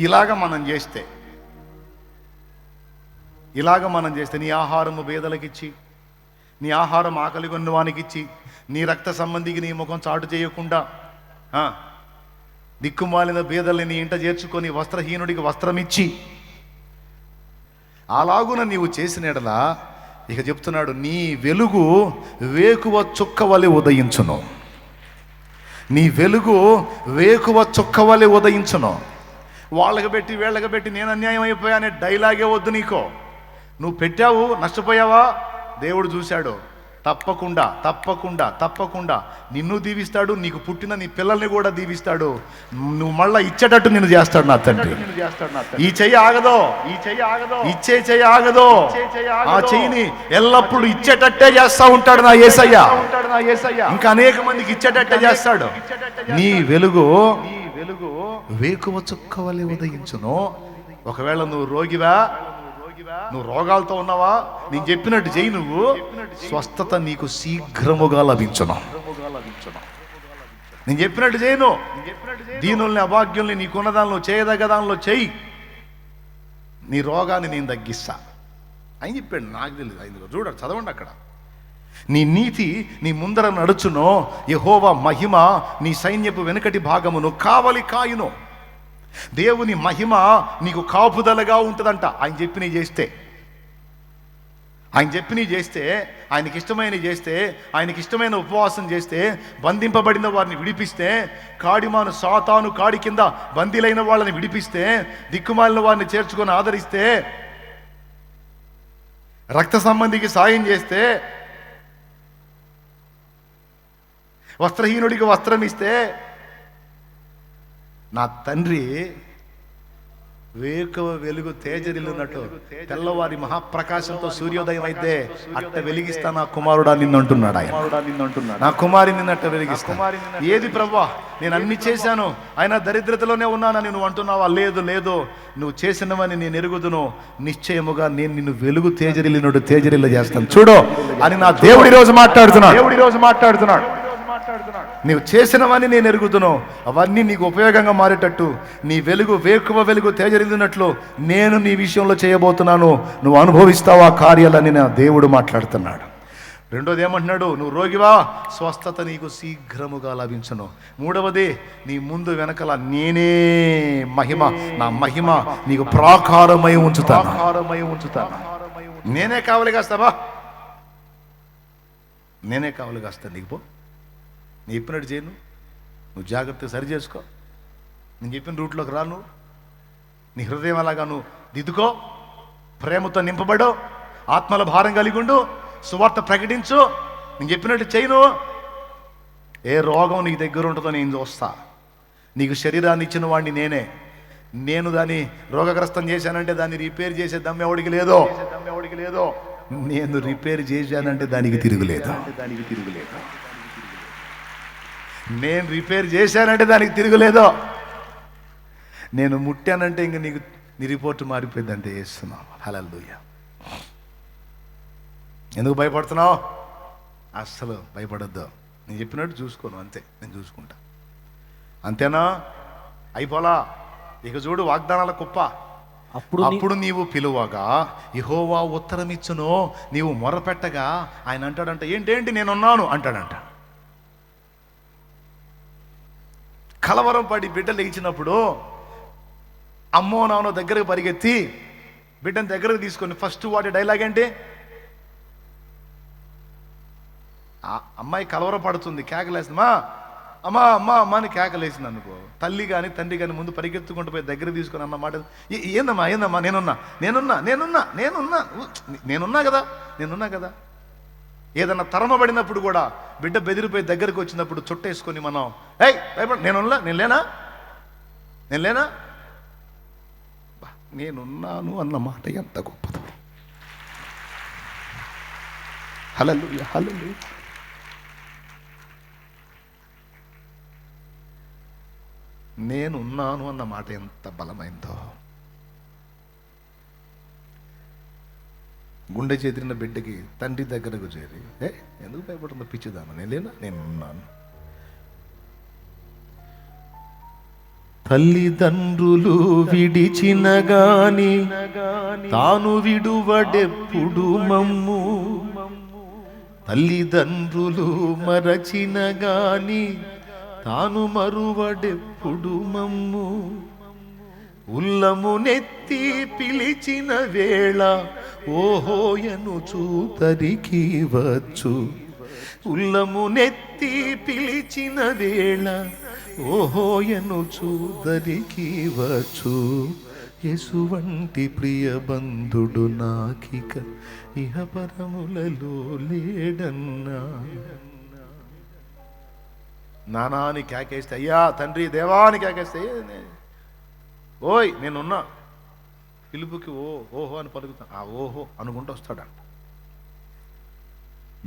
ఇలాగ మనం చేస్తే నీ ఆహారము బేదలకిచ్చి, నీ ఆహారం ఆకలి కొన్న వానికిచ్చి, నీ రక్త సంబంధికి నీ ముఖం చాటు చేయకుండా, దిక్కుమాలిన బేదల్ని నీ ఇంట చేర్చుకొని వస్త్రహీనుడికి వస్త్రం ఇచ్చి, అలాగున నీవు చేసిన ఎడలా ఇక చెప్తున్నాడు, నీ వెలుగు వేకువ చుక్క వలె ఉదయించును. నీ వెలుగు వేకువ చుక్క వలె ఉదయించును. వాళ్ళకి పెట్టి వీళ్ళకి పెట్టి నేను అన్యాయం అయిపోయానే డైలాగే వద్దు నీకో. నువ్వు పెట్టావు, నష్టపోయావా, దేవుడు చూశాడు. తప్పకుండా తప్పకుండా తప్పకుండా నిన్ను దీవిస్తాడు, నీకు పుట్టిన నీ పిల్లల్ని కూడా దీవిస్తాడు. నువ్వు మళ్ళా ఇచ్చేటట్టు నిన్ను చేస్తాడు నా తండ్రి. ఈ చెయ్యి ఆగదో, ఇచ్చే చెయ్యి ఆగదో. ఆ చెయ్యిని ఎల్లప్పుడు ఇచ్చేటట్టే చేస్తా ఉంటాడు నా యేసయ్య. ఇంకా అనేక మందికి ఇచ్చేటట్టే చేస్తాడు. నీ వెలుగు వేకువ చుక్క వలె ఉదయించును. ఒకవేళ నువ్వు రోగివా, నువ్వు రోగాలతో ఉన్నావా, నేను చెప్పినట్టు చెయ్యి, నువ్వు స్వస్థత నీకు శీఘ్రముగా లభించును. నేను చెప్పినట్టు చేయను. దీనుల్ని అభాగ్యుల్ని నీకున్న దానిలో చేయదగ్గ దానిలో చెయ్యి, నీ రోగాన్ని నేను తగ్గిస్తా అని చెప్పాడు. నాకు తెలియదు, ఆయన చూడండి, చదవండి అక్కడ. నీ నీతి నీ ముందర నడుచునో, యెహోవా మహిమ నీ సైన్యపు వెనుకటి భాగమును కావలి కాయును. దేవుని మహిమ నీకు కాపుదలగా ఉంటుందంట. ఆయన చెప్పి నీ చేస్తే, ఆయనకి ఇష్టమైన ఉపవాసం చేస్తే, బంధింపబడిన వారిని విడిపిస్తే, కాడిమాను సాతాను కాడి కింద బందీలైన వాళ్ళని విడిపిస్తే, దిక్కుమాలిన వారిని చేర్చుకొని ఆదరిస్తే, రక్త సంబంధికి సాయం చేస్తే, వస్త్రహీనుడికి వస్త్రం ఇస్తే, నా తండ్రి వేకువ వెలుగు తేజరిల్లున్నట్టు తెల్లవారి మహాప్రకాశంతో సూర్యోదయం అయితే అట్ట వెలిగిస్తా నా కుమారుడా నిన్ను అంటున్నాడు ఆయన. నా కుమారి నిన్నట్ట వెలిగిస్తా. ఏది ప్రభువా, నేను అన్ని చేశాను, ఆయన దరిద్రతలోనే ఉన్నానని నువ్వు అంటున్నావా? లేదు లేదు, నువ్వు చేసినవని నేను ఎరుగుదును, నిశ్చయముగా నేను నిన్ను వెలుగు తేజరిల్ల చేస్తాను చూడు అని నా దేవుడి రోజు మాట్లాడుతున్నాడు. నీవు చేసినవన్నీ నేను ఎరుగుదును, అవన్నీ నీకు ఉపయోగంగా మారేటట్టు, నీ వెలుగు వేకువ వెలుగు తేజరిల్లినట్లు నేను నీ విషయంలో చేయబోతున్నాను, నువ్వు అనుభవిస్తావా కార్యాలని నా దేవుడు మాట్లాడుతున్నాడు. రెండోది ఏమంటున్నాడు? నువ్వు రోగివా, స్వస్థత నీకు శీఘ్రముగా లభించును. మూడవది, నీ ముందు వెనకల నేనే మహిమ, నా మహిమ నీకు ప్రాకారమై ఉంచుతాను. నేనే కావలి కాస్తావా? నేనే కావలి కాస్తాను నీకు. పో, నీ చెప్పినట్టు చేయను, నువ్వు జాగ్రత్తగా సరి చేసుకో, నేను చెప్పిన రూట్లోకి రాను, నీ హృదయం అలాగా నువ్వు దిద్దుకో, ప్రేమతో నింపబడు, ఆత్మల భారం కలిగి ఉండు, సువార్త ప్రకటించు, నేను చెప్పినట్టు చేయను. ఏ రోగం నీకు దగ్గర ఉంటుందో నేను చూస్తా. నీకు శరీరాన్ని ఇచ్చిన వాడిని నేనే. నేను దాన్ని రోగగ్రస్తం చేశానంటే దాన్ని రిపేర్ చేసే దమ్ము ఎవడికి లేదో. నేను రిపేర్ చేశానంటే దానికి తిరుగులేదు. నేను రిపేర్ చేశానంటే దానికి తిరుగులేదో. నేను ముట్టానంటే ఇంక నీకు నీ రిపోర్ట్ మారిపోయిందంటే చేస్తున్నావు. హల్లెలూయా. ఎందుకు భయపడుతున్నావు? అస్సలు భయపడొద్దు. నేను చెప్పినట్టు చూసుకోను, అంతే, నేను చూసుకుంటా. అంతేనా? అయిపోలా. ఇక చూడు, వాగ్దానాల కుప్ప. అప్పుడు నీవు పిలువగా యెహోవా ఉత్తరం ఇచ్చును, నీవు మొరపెట్టగా ఆయన అంటాడంట, ఏంటేంటి నేనున్నాను అంటాడంట. కలవరం పడి బిడ్డ లేచినప్పుడు అమ్మో నాన్న దగ్గరకు పరిగెత్తి బిడ్డను దగ్గరకు తీసుకొని ఫస్ట్ వాడి డైలాగ్ ఏంటి? అమ్మాయి కలవరం పడుతుంది, కేకలేసింది, అమ్మా అమ్మా అమ్మ అని కేకలేసింది అనుకో, తల్లి కానీ తండ్రి కానీ ముందు పరిగెత్తుకుంటూ పోయి దగ్గర తీసుకొని అన్నమాట, ఏందమ్మా నేనున్నా కదా. ఏదన్నా తరమబడినప్పుడు కూడా బిడ్డ బెదిరిపోయి దగ్గరకు వచ్చినప్పుడు చుట్టేసుకొని మనం నేనున్నాను అన్న మాట ఎంత గొప్పదో. హల్లెలూయా, హల్లెలూయా. నేనున్నాను అన్న మాట ఎంత బలమైందో. గుండె చెదిరిన బిడ్డకి తండ్రి దగ్గరకు చేరి, ఎందుకు భయపడుతుందో పిచ్చిదాను, నేనున్నాను. తల్లిదండ్రులు విడిచిన గాని తాను విడువడెప్పుడు మమ్ము, తల్లిదండ్రులు మరచిన గాని తాను మరువడెప్పుడు మమ్ము, ఉల్లము నెత్తి పిలిచిన వేళ ఓహోయనుచు తరికి వచ్చు, ఉల్లము నెత్తి పిలిచిన వేళ ఓహోయనుచు దరికి వచ్చు, యేసువంటి ప్రియ బంధుడు నాకిక ఇహ పరములలో లేడన్నా. నానాని కేకేస్తే, అయ్యా తండ్రి దేవాని కేకేస్తే, ఓయ్ నేనున్నా పిలుపుకి ఓహో అని పలుకుతా, ఆ ఓహో అనుకుంటూ వస్తాడంట.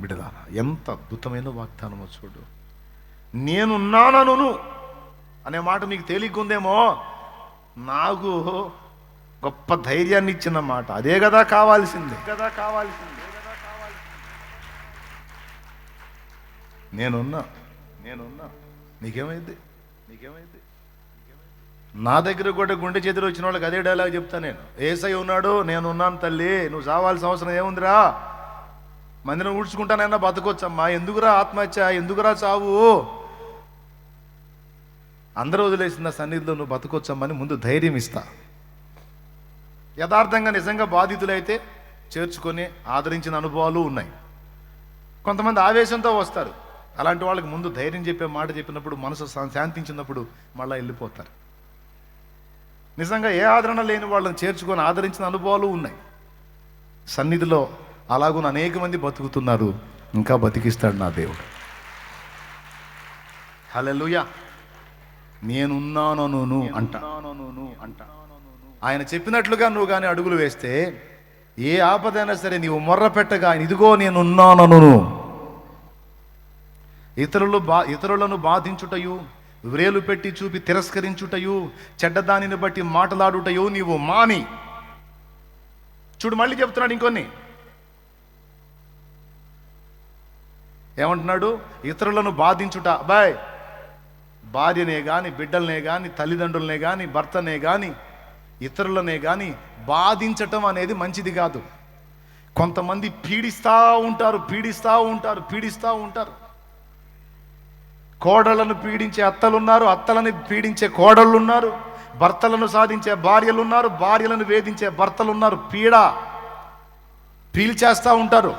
బిడ్డలారా, ఎంత అద్భుతమైన వాగ్దానమో చూడు. నేనున్నానను అనే మాట మీకు తేలిగ్గుందేమో, నాకు గొప్ప ధైర్యాన్ని ఇచ్చిన మాట. అదే కదా కావాల్సింది. నేనున్నా నీకేమైంది? నా దగ్గర కూడా గుండె చేతులు వచ్చిన వాళ్ళకి అదే డైలాగ్ చెప్తా నేను. ఏసై ఉన్నాడు, నేనున్నాను తల్లి, నువ్వు చావాల్సిన అవసరం ఏముందిరా, మందిరం ఊడ్చుకుంటానైనా బతకొచ్చమ్మా, ఎందుకురా ఆత్మహత్య, ఎందుకురా చావు, అందరూ వదిలేసిన సన్నిధిలో నువ్వు బతకొచ్చమ్మని ముందు ధైర్యం ఇస్తా. యథార్థంగా నిజంగా బాధితులైతే చేర్చుకొని ఆదరించిన అనుభవాలు ఉన్నాయి. కొంతమంది ఆవేశంతో వస్తారు, అలాంటి వాళ్ళకి ముందు ధైర్యం చెప్పే మాట చెప్పినప్పుడు మనసు శాంతించినప్పుడు మళ్ళీ వెళ్ళిపోతారు. నిజంగా ఏ ఆదరణ లేని వాళ్ళని చేర్చుకొని ఆదరించిన అనుభవాలు ఉన్నాయి. సన్నిధిలో అలాగున్న అనేక మంది బతుకుతున్నారు, ఇంకా బతికిస్తాడు నా దేవుడు. హల్లెలూయా. నేనున్నాను అంట. ఆయన చెప్పినట్లుగా నువ్వు కానీ అడుగులు వేస్తే ఏ ఆపదైనా సరే నీవు మొర్ర పెట్టగా ఆయన ఇదిగో నేనున్నాను. ఇతరులను బాధించుటయు, వ్రేలు పెట్టి చూపి తిరస్కరించుటయు, చెడ్డదానిని బట్టి మాటలాడుటయు నీవు మాని. చూడు మళ్ళీ చెప్తున్నాడు ఇంకొన్ని. ఏమంటున్నాడు? ఇతరులను బాధించుట. బాయ్, భార్యనే కానీ, బిడ్డలనే కానీ, తల్లిదండ్రులనే కానీ, భర్తనే కానీ, ఇతరులనే కానీ బాధించటం అనేది మంచిది కాదు. కొంతమంది పీడిస్తూ ఉంటారు. కోడళ్లను పీడించే అత్తలున్నారు, అత్తలని పీడించే కోడళ్ళున్నారు, భర్తలను సాధించే భార్యలున్నారు, భార్యలను వేధించే భర్తలున్నారు. పీల్చేస్తూ ఉంటారు.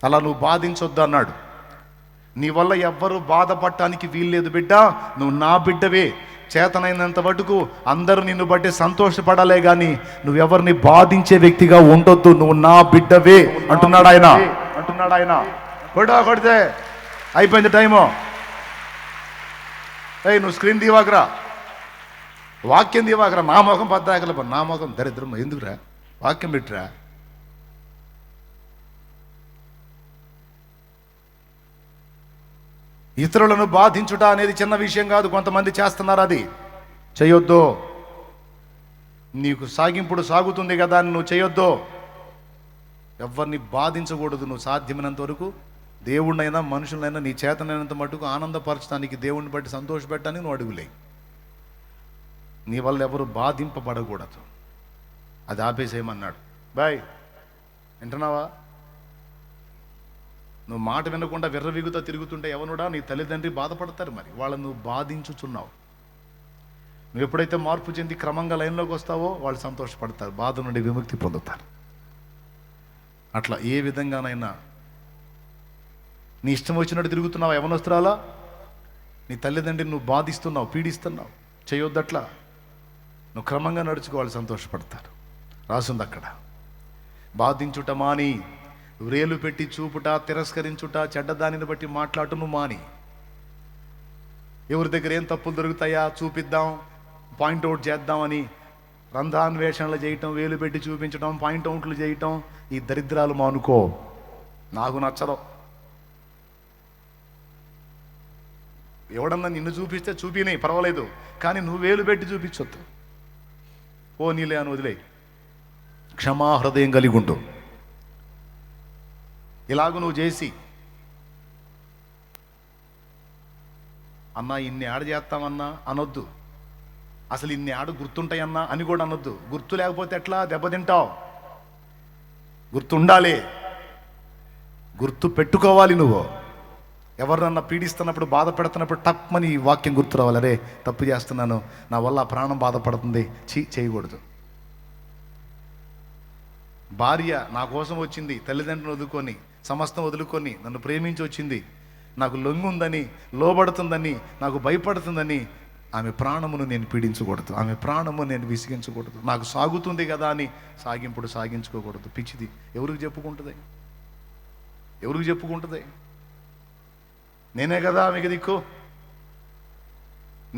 అలా నువ్వు బాధించొద్దు అన్నాడు. నీ వల్ల ఎవ్వరూ బాధపడటానికి వీల్లేదు బిడ్డ, నువ్వు నా బిడ్డవే. చేతనైనంత మటుకు అందరూ నిన్ను బట్టి సంతోషపడాలే కానీ నువ్వెవరిని బాధించే వ్యక్తిగా ఉండొద్దు. నువ్వు నా బిడ్డవే అంటున్నాడు ఆయన. కొడితే అయిపోయింది టైము. నువ్వు స్క్రీన్ దీవాకరా, వాక్యం దీవాకరా. నా ముఖం పద్దాకల, నా ముఖం దరిద్రం ఎందుకురా, వాక్యం పెట్టిరా. ఇతరులను బాధించుట అనేది చిన్న విషయం కాదు. కొంతమంది చేస్తున్నారు, అది చేయొద్దు. నీకు సాగింపుడు సాగుతుంది కదా అని నువ్వు చేయొద్దు. ఎవరిని బాధించకూడదు. నువ్వు సాధ్యమైనంత వరకు దేవుడినైనా మనుషులైనా నీ చేతనైనంత మటుకు ఆనందపరచడానికి, దేవుడిని బట్టి సంతోషపెట్టడానికి నువ్వు అడుగులే. నీ వల్ల ఎవరు బాధింపబడకూడదు. అది ఆపేసేయమన్నాడు. బాయ్, వింటున్నావా? నువ్వు మాట వినకుండా విర్రవీగుతా తిరుగుతుంటే ఎవనుడా నీ తల్లిదండ్రి బాధపడతారు. మరి వాళ్ళని నువ్వు బాధించుచున్నావు. నువ్వు ఎప్పుడైతే మార్పు చెంది క్రమంగా లైన్లోకి వస్తావో వాళ్ళు సంతోషపడతారు, బాధ నుండి విముక్తి పొందుతారు. అట్లా ఏ విధంగానైనా నీ ఇష్టం వచ్చినట్టు తిరుగుతున్నావు యవనస్తురాలా, నీ తల్లిదండ్రిని నువ్వు బాధిస్తున్నావు, పీడిస్తున్నావు. చేయొద్దట్లా. నువ్వు క్రమంగా నడుచుకో, వాళ్ళు సంతోషపడతారు. రాసుంది అక్కడ. బాధించుట మాని, వ్రేలు పెట్టి చూపుట, తిరస్కరించుట, చెడ్డదానిని బట్టి మాట్లాడుట నువ్వు మాని. ఎవరి దగ్గర ఏం తప్పులు దొరుకుతాయా చూపిద్దాం, పాయింట్అవుట్ చేద్దామని రంధ్రాన్వేషణలు చేయటం, వేలు పెట్టి చూపించడం, పాయింట్అవుట్లు చేయటం, ఈ దరిద్రాలు మానుకో. నాకు నచ్చదు. ఎవడన్నా నిన్ను చూపిస్తే చూపినే పర్వాలేదు, కానీ నువ్వు వేలు పెట్టి చూపించొద్దు. ఓ నీలే అని వదిలే. క్షమాహృదయం కలిగి ఉండు. ఇలాగ నువ్వు చేసి అన్నా ఇన్ని ఆడ చేస్తామన్నా అనొద్దు. అసలు ఇన్ని ఆడు గుర్తుంటాయన్నా అని కూడా అనొద్దు. గుర్తు లేకపోతే ఎట్లా దెబ్బతింటావు? గుర్తుండాలి, గుర్తు పెట్టుకోవాలి. నువ్వు ఎవరినన్నా పీడిస్తున్నప్పుడు, బాధ పెడుతున్నప్పుడు టప్మని ఈ వాక్యం గుర్తు రావాలి. అరే తప్పు చేస్తున్నాను, నా వల్ల ఆ ప్రాణం బాధపడుతుంది, చేయకూడదు. భార్య నా కోసం వచ్చింది, తల్లిదండ్రులను వదులుకొని, సమస్తం వదులుకొని నన్ను ప్రేమించి వచ్చింది, నాకు లొంగి ఉందని, లోబడుతుందని, నాకు భయపడుతుందని ఆమె ప్రాణమును నేను పీడించకూడదు, ఆమె ప్రాణము నేను విసిగించకూడదు. నాకు సాగుతుంది కదా అని సాగింపుడు సాగించుకోకూడదు. పిచ్చిది. ఎవరికి చెప్పుకుంటుంది? ఎవరికి చెప్పుకుంటుంది? నేనే కదా ఆమెకి దిక్కు.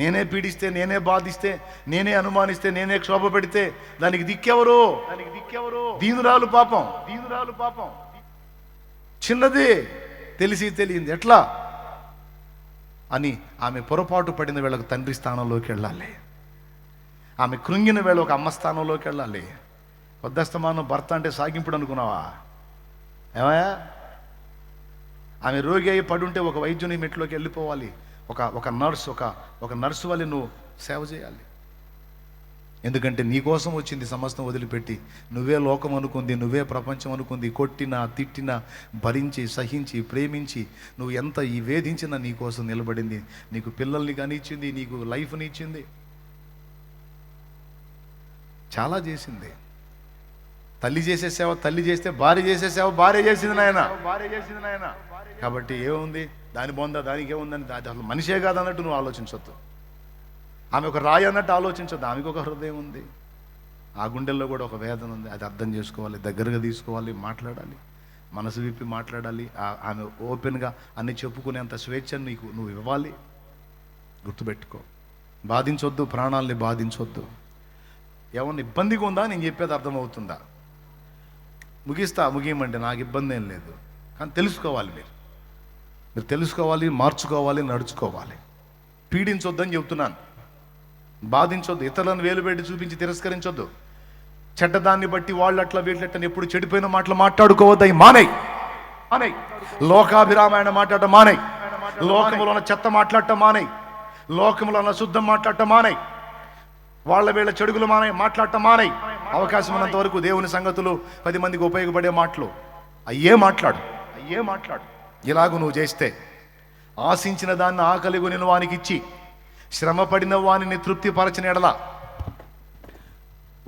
నేనే పీడిస్తే, నేనే బాధిస్తే, నేనే అనుమానిస్తే, నేనే క్షోభ పెడితే దానికి దిక్కెవరు? దీనురాలు పాపం, చిన్నది, తెలిసి తెలియంది ఎట్లా అని ఆమె పొరపాటు పడిన వేళకు తండ్రి స్థానంలోకి వెళ్ళాలి. ఆమె కృంగిన వేళ ఒక అమ్మ స్థానంలోకి వెళ్ళాలి. వద్దస్తమానం భర్త అంటే సాగింపుడు అనుకున్నావా? ఏమయ్యా? ఆమె రోగి అయి పడుంటే ఒక వైద్యుని మెట్లోకి వెళ్ళిపోవాలి. ఒక నర్సు వల్ల నువ్వు సేవ చేయాలి. ఎందుకంటే నీ కోసం వచ్చింది సమస్తం వదిలిపెట్టి. నువ్వే లోకం అనుకుంది, నువ్వే ప్రపంచం అనుకుంది. కొట్టినా, తిట్టినా, భరించి, సహించి, ప్రేమించి, నువ్వు ఎంత ఈ వేధించినా నీ కోసం నిలబడింది. నీకు పిల్లల్ని కానీ ఇచ్చింది, నీకు లైఫ్ని ఇచ్చింది, చాలా చేసింది. తల్లి చేసే సేవ తల్లి చేస్తే, భార్య చేసే సేవ భార్య చేసింది నాయన. కాబట్టి ఏముంది దాని బొంద, దానికి ఏముందని, అసలు మనిషే కాదన్నట్టు నువ్వు ఆలోచించొద్దు. ఆమె ఒక రాయి అన్నట్టు ఆలోచించొద్దు. ఆమెకు ఒక హృదయం ఉంది, ఆ గుండెల్లో కూడా ఒక వేదన ఉంది. అది అర్థం చేసుకోవాలి, దగ్గరగా తీసుకోవాలి, మాట్లాడాలి, మనసు విప్పి మాట్లాడాలి. ఆమె ఓపెన్గా అన్ని చెప్పుకునేంత స్వేచ్ఛను నువ్వు ఇవ్వాలి. గుర్తుపెట్టుకో, బాధించొద్దు, ప్రాణాలని బాధించొద్దు. ఏమన్నా ఇబ్బందిగా ఉందా? నేను చెప్పేది అర్థమవుతుందా? ముగియమంటే నాకు ఇబ్బంది ఏం లేదు, కానీ తెలుసుకోవాలి. మీరు తెలుసుకోవాలి, మార్చుకోవాలి, నడుచుకోవాలి. పీడించొద్దని చెబుతున్నాను. బాధించొద్దు, ఇతరులను వేలు పెట్టి చూపించి తిరస్కరించొద్దు. చెడ్డదాన్ని బట్టి వాళ్ళు అట్లా వీళ్ళట్లని ఎప్పుడు చెడిపోయిన మాటలు మాట్లాడుకోవద్దు. మానేయ్. లోకాభిరామాయణ మాట్లాడటం మానేయ్. లోకములో ఉన్న చెత్త మాట్లాడటం మానేయ్. లోకములో ఉన్న శుద్ధం మాట్లాడటం మానేయ్. వాళ్ళ వీళ్ళ చెడుగులు మాట్లాడటం మానేయ్. అవకాశం ఉన్నంత వరకు దేవుని సంగతులు, 10 మందికి ఉపయోగపడే మాటలు అయ్యే మాట్లాడు. ఇలాగూ నువ్వు చేస్తే, ఆశించిన దాన్ని ఆకలిగొనిన వానికి ఇచ్చి, శ్రమపడిన వానిని తృప్తిపరచిన ఎడల,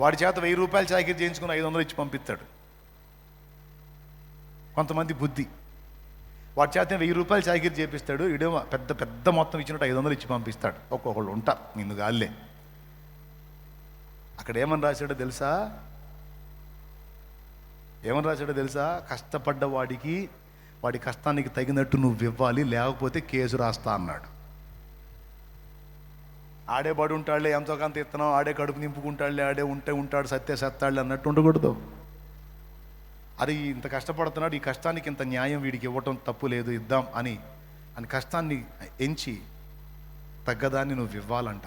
వాడి చేత 1000 రూపాయలు చాకిరీ చేయించుకుని 500 ఇచ్చి పంపిస్తాడు. కొంతమంది బుద్ధి, వాడి చేత 1000 రూపాయలు చాకిరీ చేపిస్తాడు, ఇడేమో పెద్ద పెద్ద మొత్తం ఇచ్చినట్టు 500 ఇచ్చి పంపిస్తాడు. ఒక్కొక్కళ్ళు ఉంటారు నిన్ను గాల్లే. అక్కడ ఏమని రాశాడో తెలుసా? కష్టపడ్డ వాడికి, వాడి కష్టానికి తగినట్టు నువ్వు ఇవ్వాలి, లేకపోతే కేసు రాస్తా అన్నాడు. ఆడే బడి ఉంటాడులే, ఎంతో కొంత ఇత్తనం, ఆడే కడుపు నింపుకుంటాడులే, ఆడే ఉంటాడు, సత్తాడులే అన్నట్టు ఉండకూడదు. అది ఇంత కష్టపడుతున్నాడు, ఈ కష్టానికి ఇంత న్యాయం వీడికి ఇవ్వటం తప్పు లేదు, ఇద్దాం అని కష్టాన్ని ఎంచి తగ్గదాన్ని నువ్వు ఇవ్వాలంట.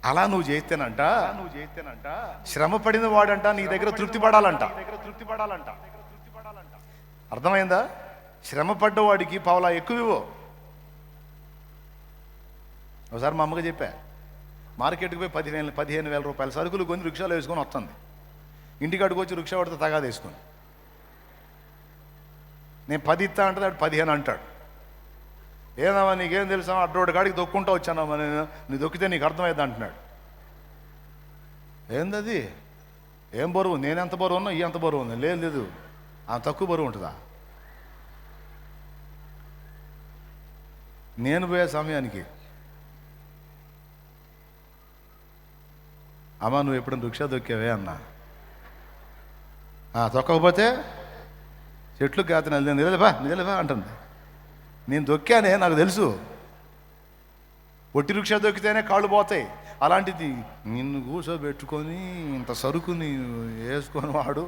అలా నువ్వు చేస్తేనంట శ్రమ పడిన వాడంట నీ దగ్గర తృప్తి పడాలంట. అర్థమైందా? శ్రమ పడ్డవాడికి పావులా ఎక్కువ ఇవ్వు. ఒకసారి మా అమ్మగా చెప్పా, మార్కెట్కి పోయి 15,000 రూపాయల సరుకులు కొని రిక్షాలో వేసుకొని వస్తుంది. ఇంటికాడికి వచ్చి రిక్షా పడితే తగాద వేసుకొని, నేను 10 ఇస్తా అంటే వాడు 15 అంటాడు. ఏదమ్మా నీకేం తెలుసా, అడ్రోడ్ కాడికి దొక్కుంటా వచ్చానమ్మా నేను, నీ దొక్కితే నీకు అర్థమైంది అంటున్నాడు. ఏందది? ఏం బరువు? నేనెంత బరువు ఉన్నా ఈ ఎంత బరువు ఉంది? లేదు, ఆ తక్కువ బరువు ఉంటుందా? నేను పోయే సమయానికి, అమ్మా నువ్వు ఎప్పుడైనా రిక్షా దొక్కావే అన్నా. తొక్కకపోతే చెట్లు కాత నిజలేవా అంటుంది. నేను దొక్కానే, నాకు తెలుసు. ఒట్టి రిక్షా దొక్కితేనే కాళ్ళు పోతాయి. అలాంటిది నిన్ను కూర్చోబెట్టుకొని ఇంత సరుకుని వేసుకొని వాడు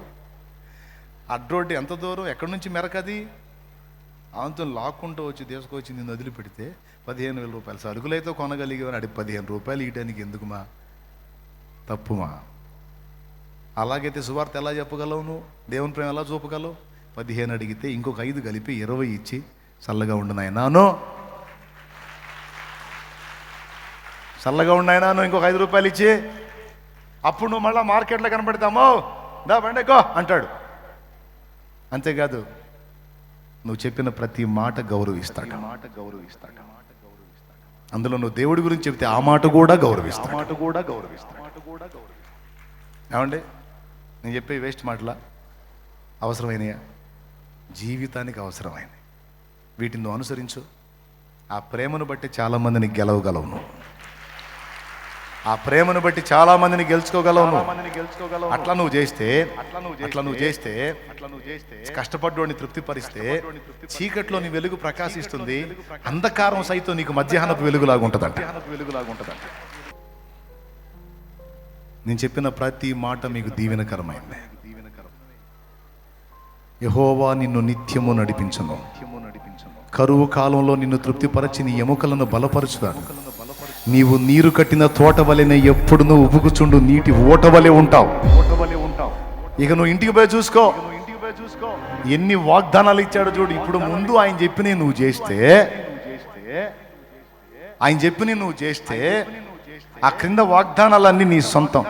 అడ్రోడ్డు ఎంత దూరం, ఎక్కడి నుంచి మెరకది, ఆంతో లాక్కుంటూ వచ్చి తీసుకొచ్చి నిన్ను వదిలిపెడితే 15,000 రూపాయలు సరుకులైతే కొనగలిగేవని అడిగి 15 రూపాయలు ఇవ్వడానికి ఎందుకుమా? తప్పుమా. అలాగైతే సువార్త ఎలా చెప్పగలవు నువ్వు? దేవుని ప్రేమ ఎలా చూపగలవు? 15 అడిగితే ఇంకొక 5 కలిపి 20 ఇచ్చి చల్లగా ఉండు నాయనాను. చల్లగా ఉన్నాయినా నువ్వు ఇంకొక 5 రూపాయలు ఇచ్చి, అప్పుడు నువ్వు మళ్ళీ మార్కెట్లో కనపడతామో దా బండెక్కో అంటాడు. అంతేకాదు నువ్వు చెప్పిన ప్రతి మాట గౌరవిస్తాడు. అందులో నువ్వు దేవుడి గురించి చెప్తే ఆ మాట కూడా గౌరవిస్తాడు. ఏమండి, నేను చెప్పే వేస్ట్ మాటలా? అవసరమైనయా? జీవితానికి అవసరమైనవి. వీటిని నువ్వు అనుసరించు. ఆ ప్రేమను బట్టి చాలామందిని గెలవగలవు నువ్వు. ఆ ప్రేమను బట్టి చాలా మందిని గెలుచుకోగలవు. అట్లా నువ్వు చేస్తే కష్టపడ్డోడిని తృప్తిపరిస్తే చీకట్లో నీ వెలుగు ప్రకాశిస్తుంది. అంధకారం సైతం నీకు మధ్యాహ్నపు వెలుగులాగా ఉంటుందంట. నేను చెప్పిన ప్రతి మాట మీకు దీవెనకరమైంది. యెహోవా నిన్ను నిత్యము నడిపించును. కరువు కాలంలో నిన్ను తృప్తిపరచి నీ ఎముకలను బలపరచుతాడు. నీవు నీరు కట్టిన తోట వలెనే ఎప్పుడు నువ్వు ఉబుకుచుండు నీటి ఓట వలె ఉంటావు. ఇక నువ్వు ఇంటికి పోయి చూసుకో, ఎన్ని వాగ్దానాలు ఇచ్చాడో చూడు. ఇప్పుడు ముందు ఆయన చెప్పినవి నువ్వు చేస్తే ఆ క్రింద వాగ్దానాలన్నీ నీ సొంతం.